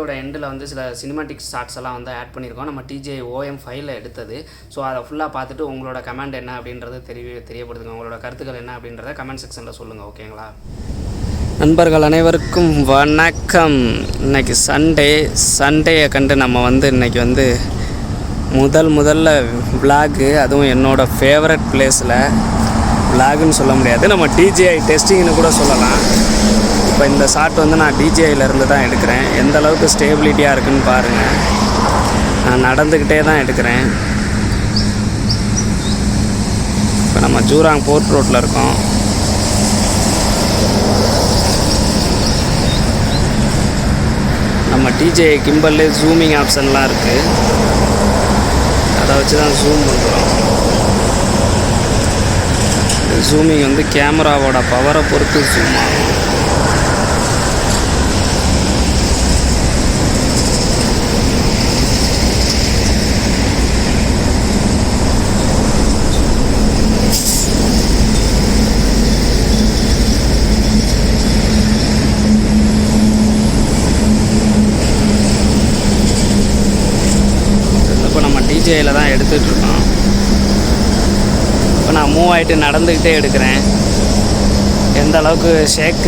வீடியோட எண்டில் வந்து சில சினிமாட்டிக் ஷார்ட்ஸ் எல்லாம் வந்து ஆட் பண்ணியிருக்கோம். நம்ம DJIOM5ல எடுத்தது. ஸோ அதை ஃபுல்லாக பார்த்துட்டு உங்களோட கமெண்ட் என்ன அப்படின்றத தெரியப்படுத்துங்க. உங்களோட கருத்துக்கள் என்ன அப்படின்றத கமெண்ட் செக்ஷனில் சொல்லுங்கள். ஓகேங்களா? நண்பர்கள் அனைவருக்கும் வணக்கம். இன்றைக்கி சண்டேயை கண்டு நம்ம வந்து இன்றைக்கி வந்து முதல்ல விளாகு, அதுவும் என்னோடய ஃபேவரட் பிளேஸில் விளாகுன்னு சொல்ல முடியாது, நம்ம DJI டெஸ்டிங்னு கூட சொல்லலாம். இப்போ இந்த ஷாட் வந்து நான் DJIலேருந்து தான் எடுக்கிறேன். எந்த அளவுக்கு ஸ்டேபிலிட்டியாக இருக்குதுன்னு பாருங்கள். நான் நடந்துக்கிட்டே தான் எடுக்கிறேன். இப்போ நம்ம ஜூராங் போர்ட் ரோட்டில் இருக்கோம். நம்ம DJI கிம்பல்லே ஜூமிங் ஆப்ஷன்லாம் இருக்குது. அதை வச்சு தான் ஜூம் பண்ணுறோம். ஜூமிங் வந்து கேமராவோட பவரை பொறுத்து ஜூம் ஆகும். இப்போ நம்ம DJIல தான் எடுத்துகிட்ருக்கோம். இப்போ நான் மூவ் ஆகிட்டு நடந்துக்கிட்டே எடுக்கிறேன். எந்த அளவுக்கு ஷேக்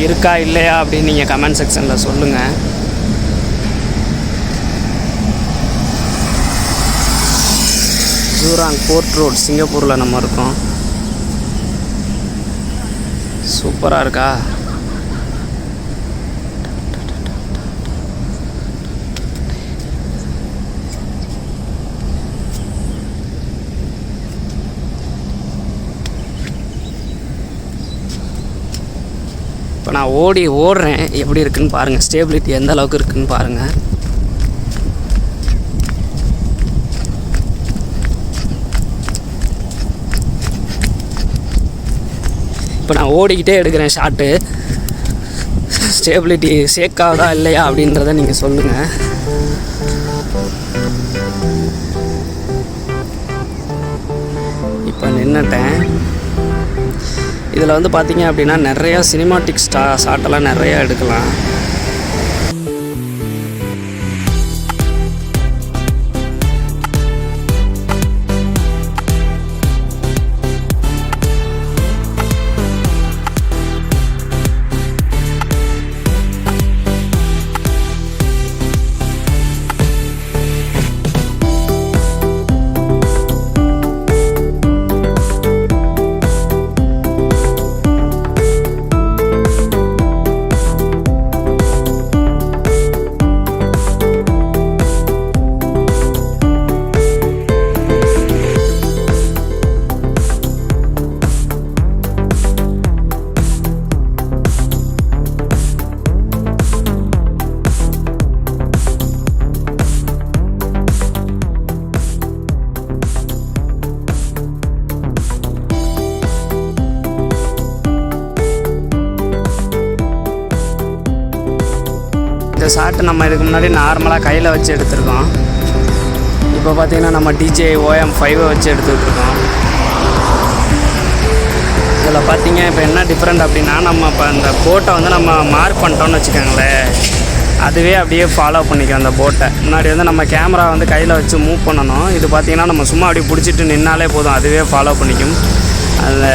இருக்கா இல்லையா அப்படின்னு நீங்கள் கமெண்ட் செக்ஷனில் சொல்லுங்கள். ஜூராங் போர்ட் ரோட் சிங்கப்பூரில் நம்ம இருக்கோம். சூப்பராக இருக்கா? இப்போ நான் ஓடுறேன். எப்படி இருக்குதுன்னு பாருங்கள். ஸ்டேபிலிட்டி எந்த அளவுக்கு இருக்குதுன்னு பாருங்கள். இப்போ நான் ஓடிக்கிட்டே எடுக்கிறேன் ஷாட்டு. ஸ்டேபிலிட்டி ஷேக் ஆகுதா இல்லையா அப்படின்றத நீங்கள் சொல்லுங்கள். இப்போ நின்றுட்டேன். இதில் வந்து பார்த்தீங்க அப்படின்னா நிறையா சினிமாட்டிக் ஷாட்டெல்லாம் நிறையா எடுக்கலாம். இந்த ஷாட்டு நம்ம இதுக்கு முன்னாடி நார்மலாக கையில் வச்சு எடுத்துருக்கோம். இப்போ பார்த்திங்கன்னா நம்ம DJIOM5 வச்சு எடுத்துக்கிட்டுருக்கோம். இதில் பார்த்திங்க இப்போ என்ன டிஃப்ரெண்ட் அப்படின்னா, நம்ம இப்போ அந்த போட்டை வந்து நம்ம மார்க் பண்ணிட்டோம்னு வச்சுக்கோங்களேன், அதுவே அப்படியே ஃபாலோ பண்ணிக்கும் அந்த போட்டை. முன்னாடி வந்து நம்ம கேமரா வந்து கையில் வச்சு மூவ் பண்ணணும். இது பார்த்திங்கன்னா நம்ம சும்மா அப்படியே பிடிச்சிட்டு நின்னாலே போதும், அதுவே ஃபாலோ பண்ணிக்கும். அந்த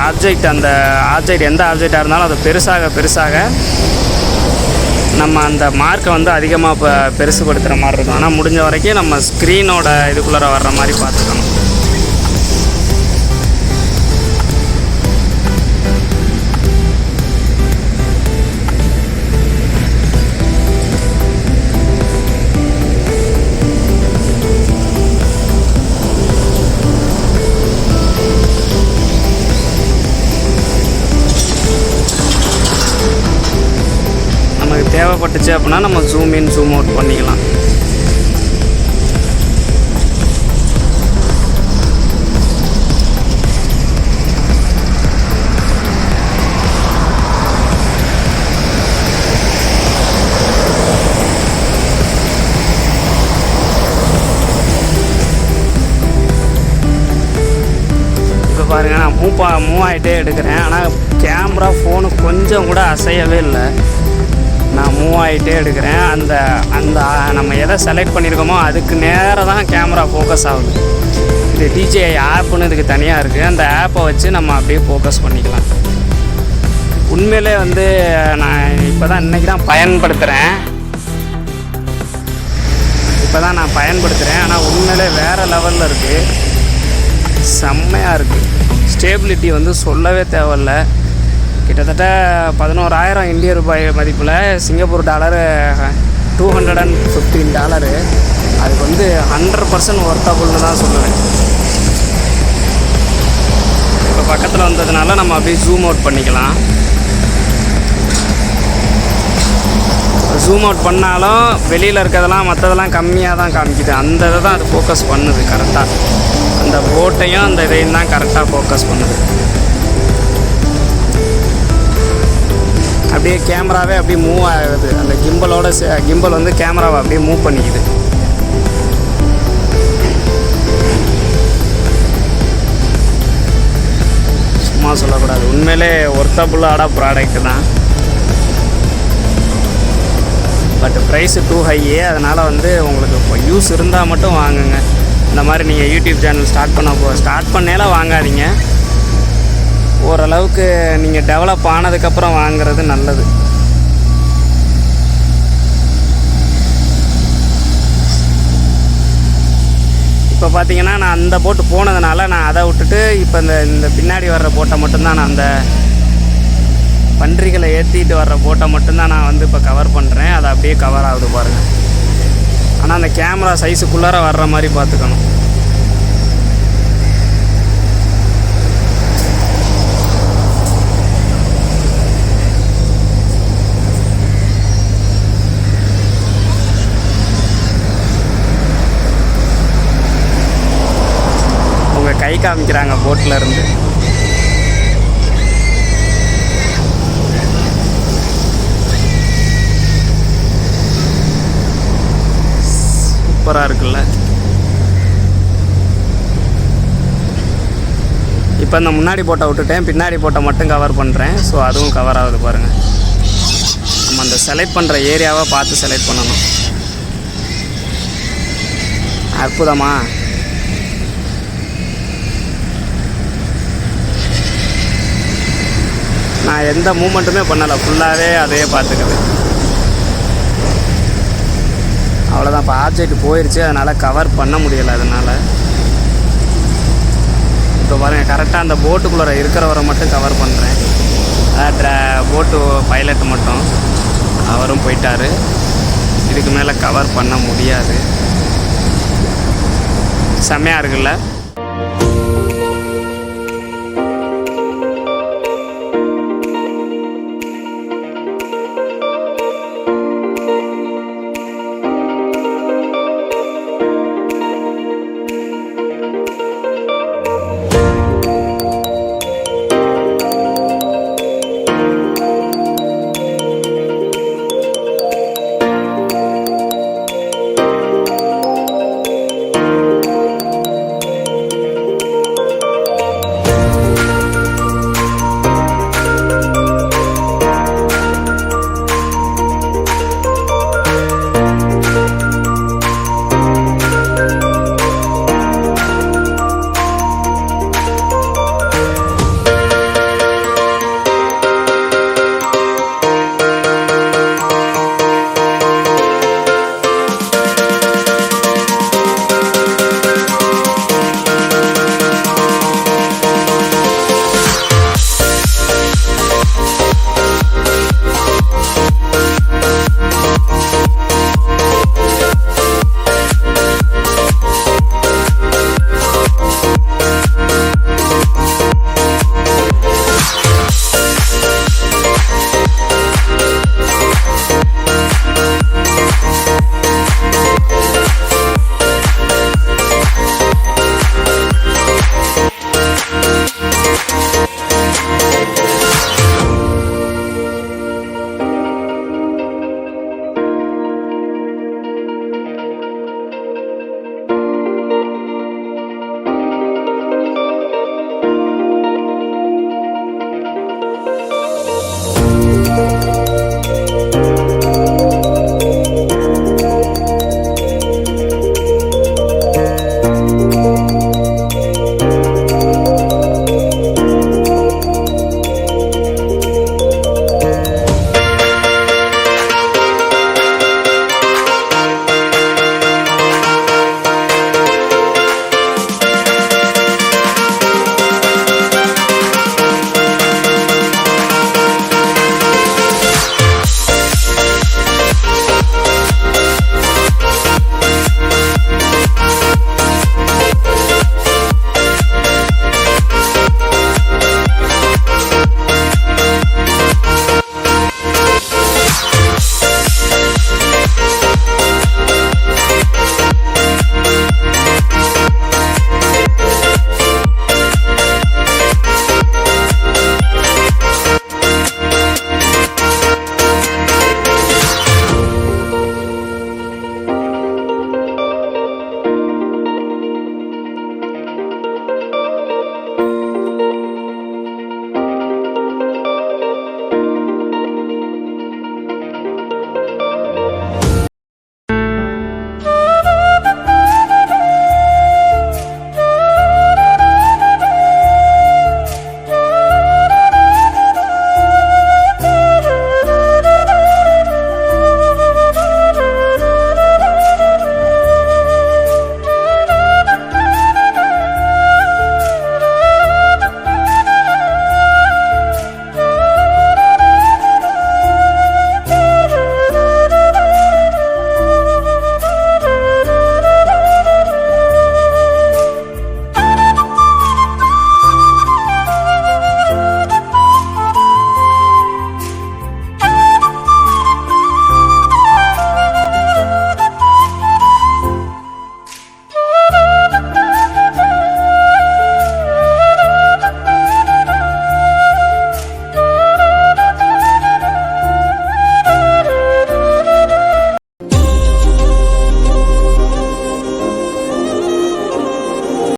ஆப்ஜெக்ட் எந்த ஆப்ஜெக்டாக இருந்தாலும் அது பெருசாக நம்ம அந்த மார்க்கை வந்து அதிகமாக இப்போ பெருசுபடுத்துகிற மாதிரி இருக்கும். ஆனால் முடிஞ்ச வரைக்கும் நம்ம ஸ்க்ரீனோட இதுக்குள்ளே வர்ற மாதிரி பார்த்துக்கணும். தேவைப்பட்டுச்சு அப்படின்னா நம்ம ஜூம் இன் ஜூம் அவுட் பண்ணிக்கலாம். இப்போ பாருங்கள், நான் மூவ் ஆகிட்டே எடுக்கிறேன். ஆனால் கேமரா ஃபோனு கொஞ்சம் கூட அசையவே இல்லை. நான் மூவ் ஆகிட்டே எடுக்கிறேன். அந்த அந்த நம்ம எதை செலக்ட் பண்ணியிருக்கோமோ அதுக்கு நேராக தான் கேமரா ஃபோக்கஸ் ஆகுது. இது DJI ஆப்புன்னு இதுக்கு தனியாக இருக்குது. அந்த ஆப்பை வச்சு நம்ம அப்படியே ஃபோக்கஸ் பண்ணிக்கலாம். உண்மையிலே வந்து நான் இப்போ தான் இன்றைக்கி தான் பயன்படுத்துகிறேன். ஆனால் உண்மையிலே வேறு லெவலில் இருக்குது. செம்மையாக இருக்குது. ஸ்டேபிலிட்டி வந்து சொல்லவே தேவையில்ல. கிட்டத்தட்ட 11,000 இந்திய ரூபாய் மதிப்பில் சிங்கப்பூர் டாலரு $215. அதுக்கு வந்து 100% ஒர்த்தபுள்னு தான் சொல்லுவேன். இப்போ பக்கத்தில் வந்ததுனால நம்ம அப்படியே ஜூம் அவுட் பண்ணிக்கலாம். ஜூம் அவுட் பண்ணாலும் வெளியில் இருக்கிறதெல்லாம் மற்றதெல்லாம் கம்மியாக தான் காமிக்குது. அந்த இதை தான் அது ஃபோக்கஸ் பண்ணுது கரெக்டாக. அந்த போட்டையும் அந்த இதையும் தான் கரெக்டாக ஃபோக்கஸ் பண்ணுது. அப்படியே கேமராவே அப்படியே மூவ் ஆகுது. அந்த கிம்பல் வந்து கேமராவை அப்படியே மூவ் பண்ணிக்குது. சும்மா சொல்லக்கூடாது, உண்மையிலே ஒர்த்தபுள்ளான ப்ராடக்ட் தான். பட் ப்ரைஸு டூ ஹையே. அதனால் வந்து உங்களுக்கு இப்போ யூஸ் இருந்தால் மட்டும் வாங்குங்க. இந்த மாதிரி நீங்கள் யூடியூப் சேனல் ஸ்டார்ட் பண்ணேல வாங்காதீங்க. ஓரளவுக்கு நீங்கள் டெவலப் ஆனதுக்கப்புறம் வாங்குறது நல்லது. இப்போ பார்த்தீங்கன்னா நான் அந்த போட்டு போனதுனால நான் அதை விட்டுட்டு இப்போ இந்த பின்னாடி வர்ற போட்டை மட்டும்தான், நான் அந்த பன்றிகளை ஏற்றிட்டு வர்ற போட்டை மட்டும்தான் நான் வந்து இப்போ கவர் பண்ணுறேன். அது அப்படியே கவர் ஆகுது பாருங்கள். ஆனால் அந்த கேமரா சைஸுக்குள்ளார வர்ற மாதிரி பார்த்துக்கணும். உங்கள் கை காமிக்கிறாங்க போட்டில் இருந்து. சூப்பராக இருக்குல்ல. இப்போ இந்த முன்னாடி போட்டை விட்டுட்டேன், பின்னாடி போட்டை மட்டும் கவர் பண்ணுறேன். ஸோ அதுவும் கவர் ஆகுது பாருங்கள். நம்ம அந்த செலக்ட் பண்ணுற ஏரியாவை பார்த்து செலக்ட் பண்ணணும். அற்புதமா. நான் எந்த மூமெண்ட்டுமே பண்ணலை, ஃபுல்லாகவே அதே பார்த்துக்குது. அவ்வளோதான். இப்போ ஆப்ஜெக்ட் போயிடுச்சு, அதனால் கவர் பண்ண முடியலை. அதனால் இப்போ பாருங்கள், கரெக்டாக அந்த போட்டுக்குள்ளே இருக்கிறவரை மட்டும் கவர் பண்ணுறேன். போட்டு பைலட் மட்டும், அவரும் போயிட்டார். இதுக்கு மேலே கவர் பண்ண முடியாது. செம்மையாக இருக்குல்ல.